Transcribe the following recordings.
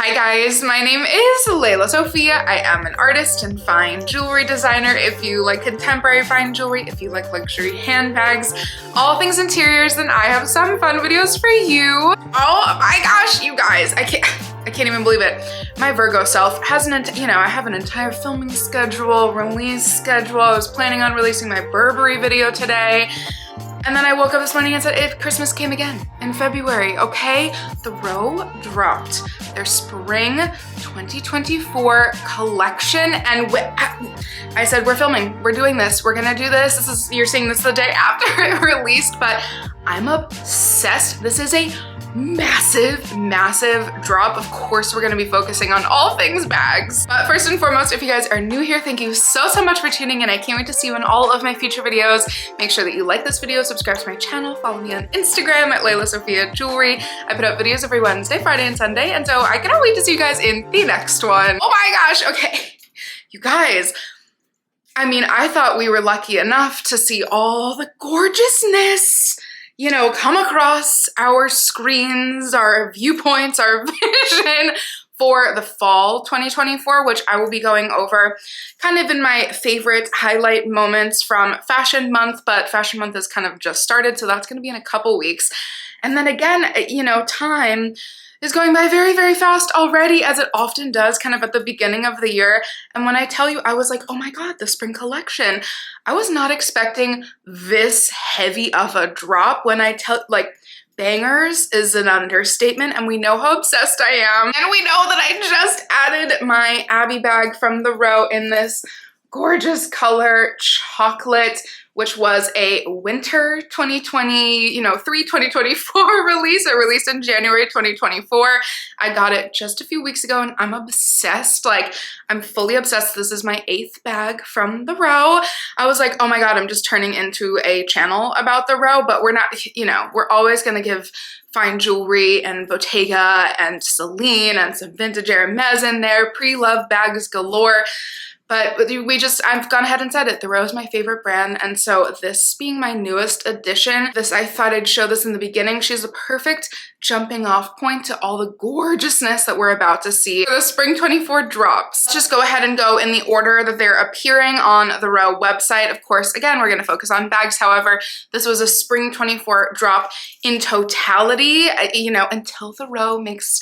Hi guys, my name is lelasophia. I am an artist and fine jewelry designer. If you like contemporary fine jewelry, if you like luxury handbags, all things interiors, then I have some fun videos for you. Oh my gosh, you guys, I can't even believe it. My Virgo self has I have an entire filming schedule, release schedule. I was planning on releasing my Burberry video today. And then I woke up this morning and said, Christmas came again in February, okay? The Row dropped their spring 2024 collection. And I said, we're filming, we're doing this, we're gonna do this. You're seeing this the day after it released, but I'm obsessed. This is a massive, massive drop. Of course, we're gonna be focusing on all things bags. But first and foremost, if you guys are new here, thank you so much for tuning in. I can't wait to see you in all of my future videos. Make sure that you like this video, subscribe to my channel, follow me on Instagram at lelasophia jewelry. I put up videos every Wednesday, Friday, and Sunday, and so I cannot wait to see you guys in the next one. Oh my gosh, okay. You guys, I thought we were lucky enough to see all the gorgeousness come across our screens, our viewpoints, our vision for the fall 2024, which I will be going over kind of in my favorite highlight moments from Fashion Month, but Fashion Month has kind of just started, so that's gonna be in a couple weeks. And then again, time is going by very, very fast already, as it often does kind of at the beginning of the year. And when I tell you, I was like, oh my God, the spring collection. I was not expecting this heavy of a drop. When I tell, bangers is an understatement, and we know how obsessed I am. And we know that I just added my Abby bag from the Row in this gorgeous color chocolate, which was a winter 2024 release. It released in January 2024. I got it just a few weeks ago and I'm obsessed. I'm fully obsessed. This is my 8th bag from the Row. I was like, oh my God, I'm just turning into a channel about the Row, but we're not, we're always gonna give fine jewelry and Bottega and Celine and some vintage Hermes in there, pre-love bags galore. But I've gone ahead and said it. The Row is my favorite brand. And so this being my newest addition, I thought I'd show this in the beginning. She's a perfect jumping off point to all the gorgeousness that we're about to see. The spring 24 drops. Let's just go ahead and go in the order that they're appearing on the Row website. Of course, again, we're gonna focus on bags. However, this was a spring 24 drop in totality, until the Row makes,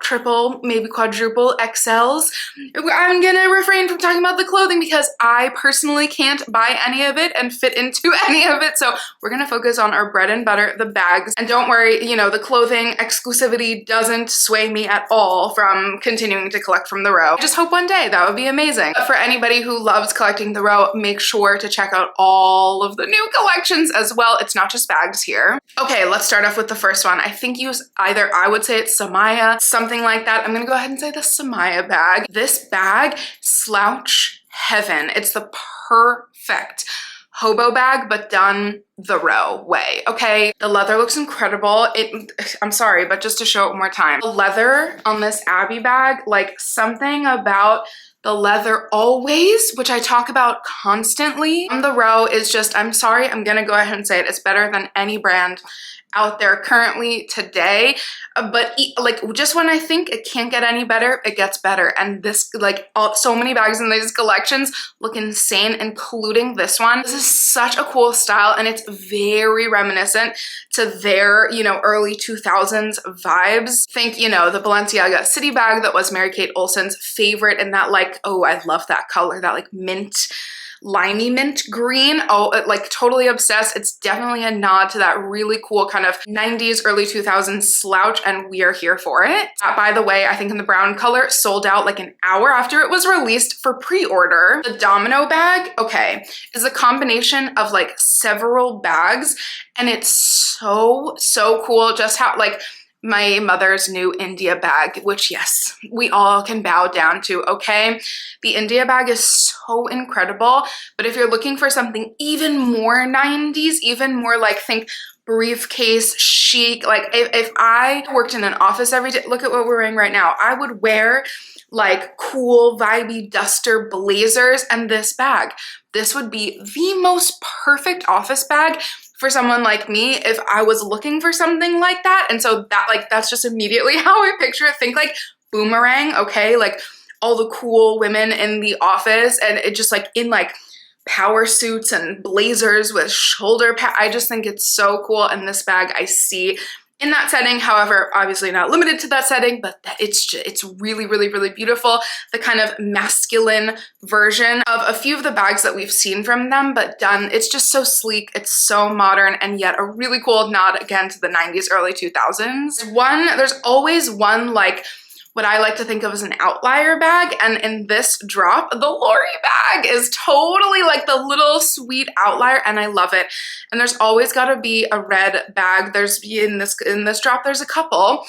triple, maybe quadruple XLs. I'm gonna refrain from talking about the clothing because I personally can't buy any of it and fit into any of it. So we're gonna focus on our bread and butter, the bags. And don't worry, the clothing exclusivity doesn't sway me at all from continuing to collect from the Row. I just hope one day that would be amazing. But for anybody who loves collecting the Row, make sure to check out all of the new collections as well. It's not just bags here. Okay, let's start off with the first one. I think I would say it's Samaya, something like that. I'm gonna go ahead and say the Samaya bag. This bag, slouch heaven. It's the perfect hobo bag, but done the Row way, okay? The leather looks incredible. I'm sorry, but just to show it one more time. The leather on this Abby bag, something about the leather always, which I talk about constantly on the Row, is just, I'm sorry, I'm gonna go ahead and say it. It's better than any brand out there currently today, but just when I think it can't get any better, it gets better. And this, so many bags in these collections look insane, including this one. This is such a cool style, and it's very reminiscent to their, early 2000s vibes. Think, the Balenciaga City bag that was Mary-Kate Olsen's favorite, and that oh, I love that color, that limey mint green. Oh, totally obsessed. It's definitely a nod to that really cool kind of 90s, early 2000s slouch, and we are here for it. That, by the way, I think in the brown color, sold out an hour after it was released for pre-order. The domino bag, okay, is a combination of several bags, and it's so cool just how my mother's new India bag, which yes, we all can bow down to, okay? The India bag is so incredible, but if you're looking for something even more 90s, even more think briefcase chic, if I worked in an office every day, look at what we're wearing right now, I would wear cool, vibey duster blazers and this bag. This would be the most perfect office bag for someone like me if I was looking for something like that. And so that that's just immediately how I picture it. Think boomerang, okay? Like all the cool women in the office, and it just like in like power suits and blazers with shoulder pad. I just think it's so cool, and this bag I see in that setting. However, obviously not limited to that setting, but it's really, really, really beautiful. The kind of masculine version of a few of the bags that we've seen from them, but done, it's just so sleek, it's so modern, and yet a really cool nod again to the 90s, early 2000s. There's always one like what I like to think of as an outlier bag, and in this drop, the Lori bag is totally like the little sweet outlier, and I love it. And there's always got to be a red bag. There's in this drop, there's a couple,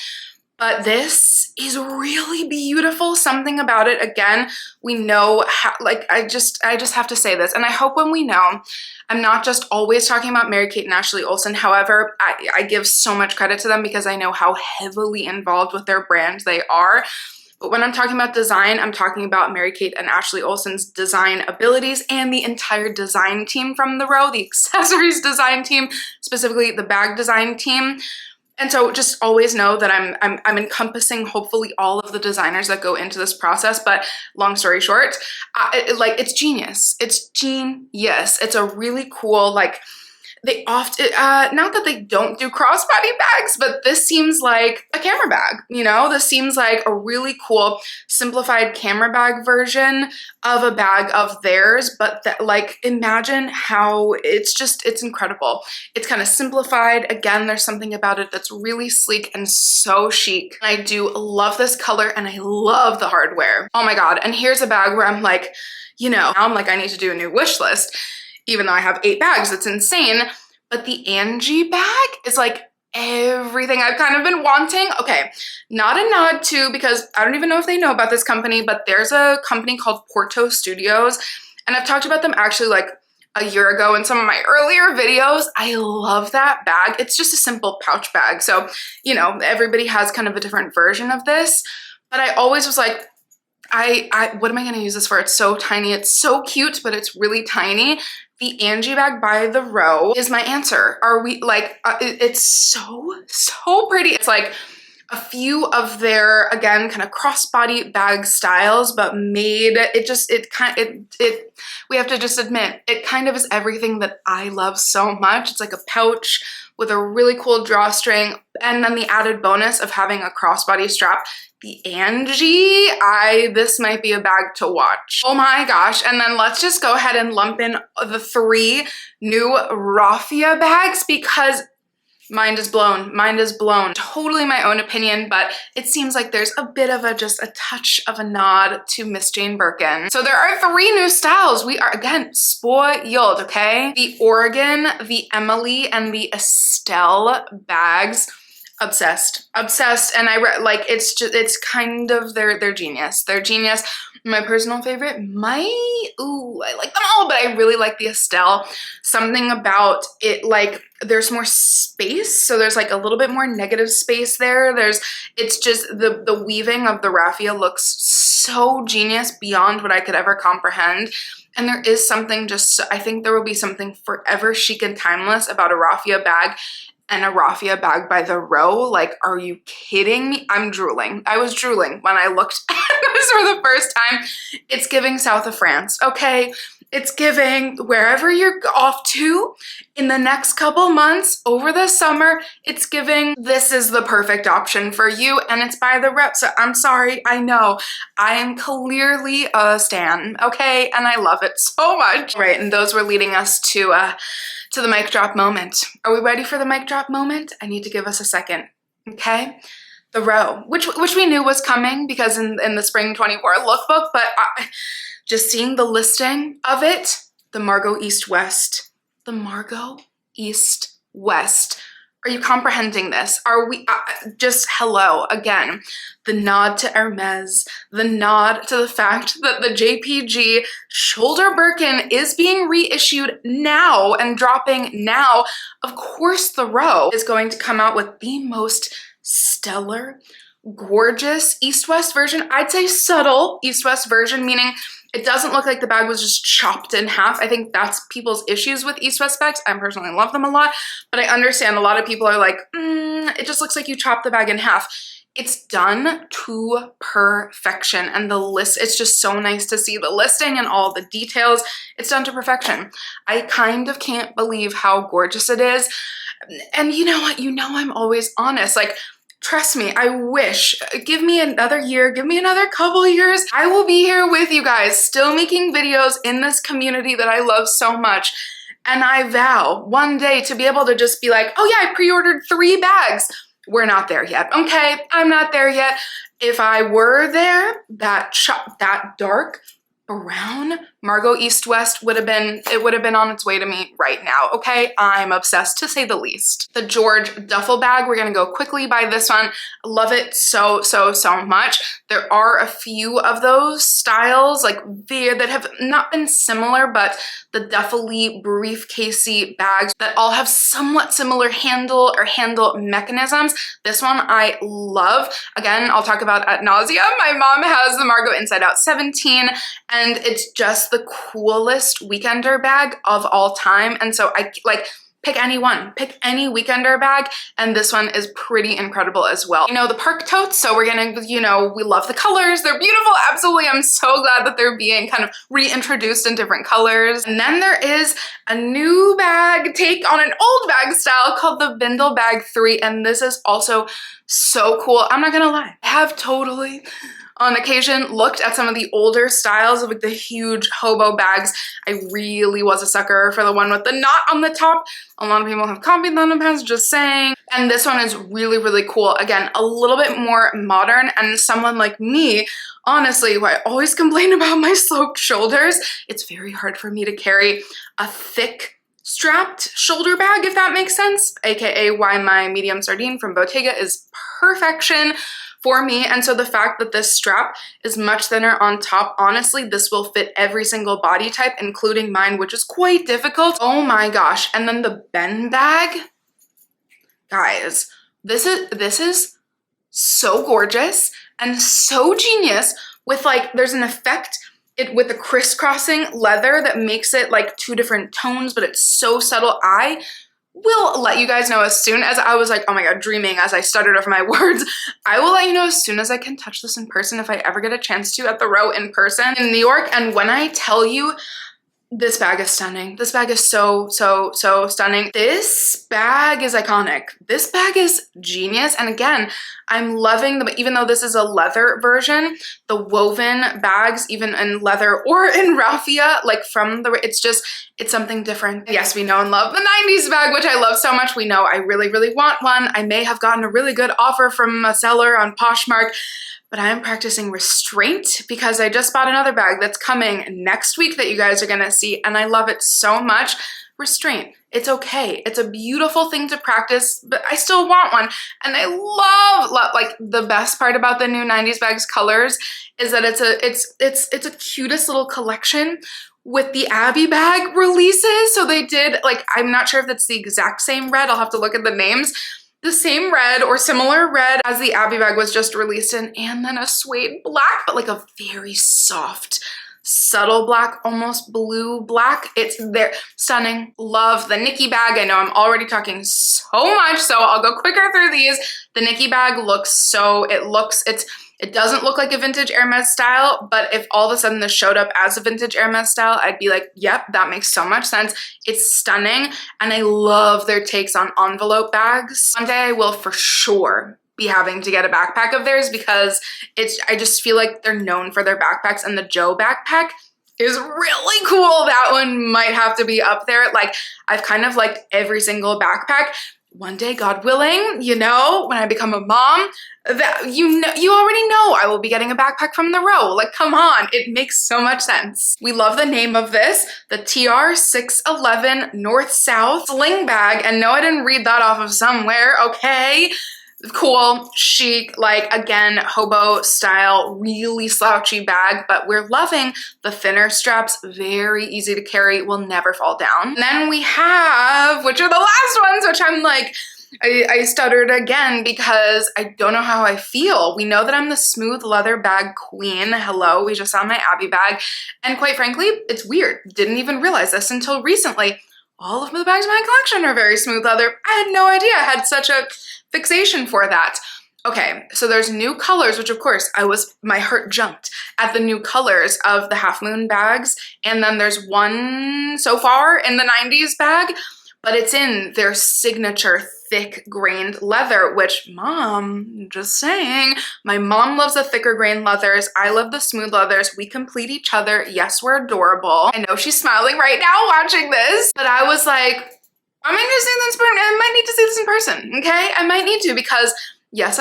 but this is really beautiful. Something about it, again, we know how, like, I just have to say this, and I hope when we know, I'm not just always talking about Mary-Kate and Ashley Olsen. However, I give so much credit to them because I know how heavily involved with their brand they are. But when I'm talking about design, I'm talking about Mary-Kate and Ashley Olsen's design abilities and the entire design team from the row, the accessories design team, specifically the bag design team. And so just always know that I'm encompassing hopefully all of the designers that go into this process. But long story short, like it's genius. It's genius. It's a really cool, like, they often, not that they don't do crossbody bags, but this seems like a camera bag, you know? This seems like a really cool simplified camera bag version of a bag of theirs, but that, like, imagine how it's incredible. It's kind of simplified. Again, there's something about it that's really sleek and so chic. I do love this color, and I love the hardware. Oh my God. And here's a bag where I'm like, you know, I'm like, I need to do a new wish list. Even though I have 8 bags, it's insane. But the Angie bag is like everything I've kind of been wanting. Okay, not a nod to, because I don't even know if they know about this company, but there's a company called Porto Studios, and I've talked about them actually like a year ago in some of my earlier videos. I love that bag. It's just a simple pouch bag. So, you know, everybody has kind of a different version of this, but I always was like, what am I gonna use this for? It's so tiny, it's so cute, but it's really tiny. The Angie bag by the row is my answer. Are we like, it's so pretty. It's like a few of their, again, kind of crossbody bag styles, but made, we have to just admit, it kind of is everything that I love so much. It's like a pouch with a really cool drawstring, and then the added bonus of having a crossbody strap. The Angie, this might be a bag to watch. Oh my gosh. And then let's just go ahead and lump in the 3 new Raffia bags, because mind is blown. Mind is blown. Totally my own opinion, but it seems like there's a bit of just a touch of a nod to Miss Jane Birkin. So there are 3 new styles. We are, again, spoiled, okay? The Oregon, the Emily, and the Estelle bags. Obsessed, and it's kind of, they're genius. They're genius. My personal favorite I like them all, but I really like the Estelle. Something about it, like, there's more space, so there's like a little bit more negative space there. It's just the weaving of the Raffia looks so genius, beyond what I could ever comprehend. And there is something I think there will be something forever chic and timeless about a Raffia bag. And a Raffia bag by the row. Like, are you kidding me? I'm drooling. I was drooling when I looked at this for the first time. It's giving south of France, okay? It's giving wherever you're off to in the next couple months over the summer. It's giving, this is the perfect option for you, and it's by the row. So I'm sorry, I know. I am clearly a stan, okay? And I love it so much. Right, and those were leading us to the mic drop moment. Are we ready for the mic drop moment? I need to give us a second, okay? The row, which we knew was coming because in the spring 24 lookbook, but just seeing the listing of it, the Margot East West. The Margot East West. Are you comprehending this? Are we, just hello, again, the nod to Hermes, the nod to the fact that the JPG shoulder Birkin is being reissued now and dropping now. Of course, the row is going to come out with the most stellar, gorgeous East-West version. I'd say subtle East-West version, meaning it doesn't look like the bag was just chopped in half. I think that's people's issues with East-West bags. I personally love them a lot, but I understand a lot of people are like, it just looks like you chopped the bag in half. It's done to perfection, and the list, it's just so nice to see the listing and all the details. It's done to perfection. I kind of can't believe how gorgeous it is. And you know what? You know I'm always honest. Like, trust me, I wish, give me another year, give me another couple years. I will be here with you guys, still making videos in this community that I love so much. And I vow one day to be able to just be like, oh yeah, I pre-ordered 3 bags. We're not there yet. Okay, I'm not there yet. If I were there, that dark brown Margot East West would have been on its way to me right now, okay? I'm obsessed, to say the least. The George duffel bag, we're gonna go quickly by this one. Love it so, so, so much. There are a few of those styles like that have not been similar, but the duffel-y briefcasey bags that all have somewhat similar handle or handle mechanisms. This one I love. Again, I'll talk about ad nauseum. My mom has the Margot Inside Out 17, and it's just the coolest weekender bag of all time. And so I like, pick any one, pick any weekender bag, and this one is pretty incredible as well. You know, the park totes, so we're gonna, you know, we love the colors, they're beautiful, absolutely. I'm so glad that they're being kind of reintroduced in different colors. And then there is a new bag take on an old bag style called the Bindle Bag 3, and this is also so cool. I'm not gonna lie, I have totally on occasion looked at some of the older styles of like the huge hobo bags. I really was a sucker for the one with the knot on the top. A lot of people have copied that in the past, just saying. And this one is really, really cool. Again, a little bit more modern, and someone like me, honestly, who I always complain about my sloped shoulders, it's very hard for me to carry a thick strapped shoulder bag, if that makes sense, aka why my medium sardine from Bottega is perfection for me. And so the fact that this strap is much thinner on top, honestly, this will fit every single body type, including mine, which is quite difficult. Oh my gosh. And then the Ben bag, guys, this is so gorgeous and so genius with like, there's an effect with the crisscrossing leather that makes it like 2 different tones, but it's so subtle. I will let you guys know as soon as I was like, oh my God, dreaming as I stuttered over my words. I will let you know as soon as I can touch this in person, if I ever get a chance to, at the Row in person in New York. And when I tell you, this bag is stunning. This bag is so, so, so stunning. This bag is iconic. This bag is genius. And again, I'm loving the, even though this is a leather version, the woven bags, even in leather or in raffia, like from the, it's something different. Yes, we know and love the 90s bag, which I love so much. We know I really, really want one. I may have gotten a really good offer from a seller on Poshmark, but I am practicing restraint because I just bought another bag that's coming next week that you guys are gonna see, and I love it so much. Restraint, it's okay. It's a beautiful thing to practice, but I still want one. And I love, like, the best part about the new 90s bags colors is that it's a cutest little collection with the Abby bag releases. So they did, like, I'm not sure if it's the exact same red, I'll have to look at the names, the same red or similar red as the Abby bag was just released in, and then a suede black, but like a very soft, subtle black, almost blue black. It's there, stunning. Love the Nikki bag. I know I'm already talking so much, so I'll go quicker through these. The Nikki bag looks so, it doesn't look like a vintage Hermes style, but if all of a sudden this showed up as a vintage Hermes style, I'd be like, yep, that makes so much sense. It's stunning, and I love their takes on envelope bags. One day I will for sure be having to get a backpack of theirs because I just feel like they're known for their backpacks, and the Joe backpack is really cool. That one might have to be up there. Like, I've kind of liked every single backpack. One day, God willing, you know, when I become a mom, that you already know I will be getting a backpack from the Row. Like, come on, it makes so much sense. We love the name of this, the TR611 North-South Sling Bag. And no, I didn't read that off of somewhere, okay? Cool, chic, like, again, hobo style, really slouchy bag, but we're loving the thinner straps, very easy to carry, will never fall down. And then we have, which are the last ones, which I'm like, I stuttered again because I don't know how I feel. We know that I'm the smooth leather bag queen. Hello, we just saw my Abby bag. And quite frankly, it's weird. Didn't even realize this until recently. All of the bags in my collection are very smooth leather. I had no idea I had such a fixation for that. Okay, so there's new colors, which of course my heart jumped at the new colors of the Half Moon bags. And then there's one so far in the 90s bag, but it's in their signature thick grained leather, which mom, just saying, my mom loves the thicker grained leathers. I love the smooth leathers. We complete each other. Yes, we're adorable. I know she's smiling right now watching this, but I was like, I might need to see this in person, okay? I might need to, because yes,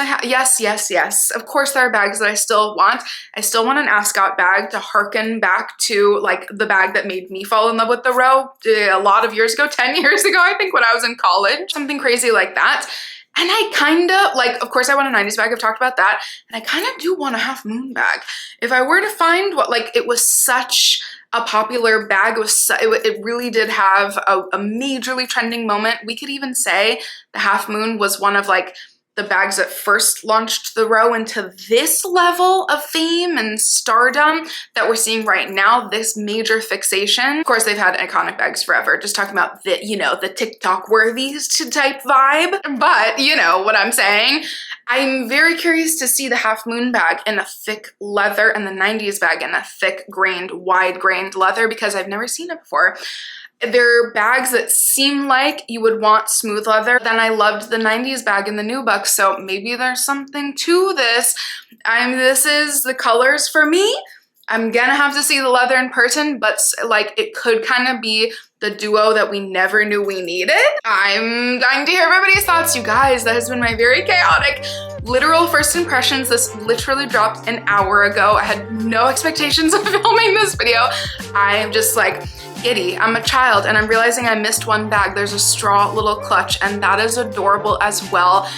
yes. Of course, there are bags that I still want. I still want an ascot bag to harken back to like the bag that made me fall in love with the row a lot of years ago, 10 years ago, I think, when I was in college, something crazy like that. And I kind of, like, of course I want a 90s bag, I've talked about that, and I kind of do want a Half Moon bag. If I were to find what, like, it was such a popular bag, it really did have a majorly trending moment. We could even say the Half Moon was one of, like, the bags that first launched the row into this level of fame and stardom that we're seeing right now, this major fixation. Of course, they've had iconic bags forever, just talking about the, you know, the TikTok worthies type vibe, but you know what I'm saying. I'm very curious to see the Half Moon bag in a thick leather and the 90s bag in a thick grained, wide grained leather, because I've never seen it before. They're bags that seem like you would want smooth leather. Then I loved the 90s bag in the Nubuck, so maybe there's something to this. This is the colors for me. I'm gonna have to see the leather in person, but like it could kind of be the duo that we never knew we needed. I'm dying to hear everybody's thoughts, you guys. That has been my very chaotic, literal first impressions. This literally dropped an hour ago. I had no expectations of filming this video. I'm just like giddy. I'm a child and I'm realizing I missed one bag. There's a straw little clutch and that is adorable as well.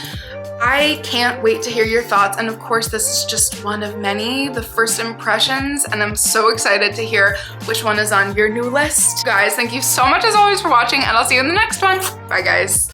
I can't wait to hear your thoughts, and of course this is just one of many, the first impressions, and I'm so excited to hear which one is on your new list. Guys, thank you so much as always for watching, and I'll see you in the next one. Bye guys.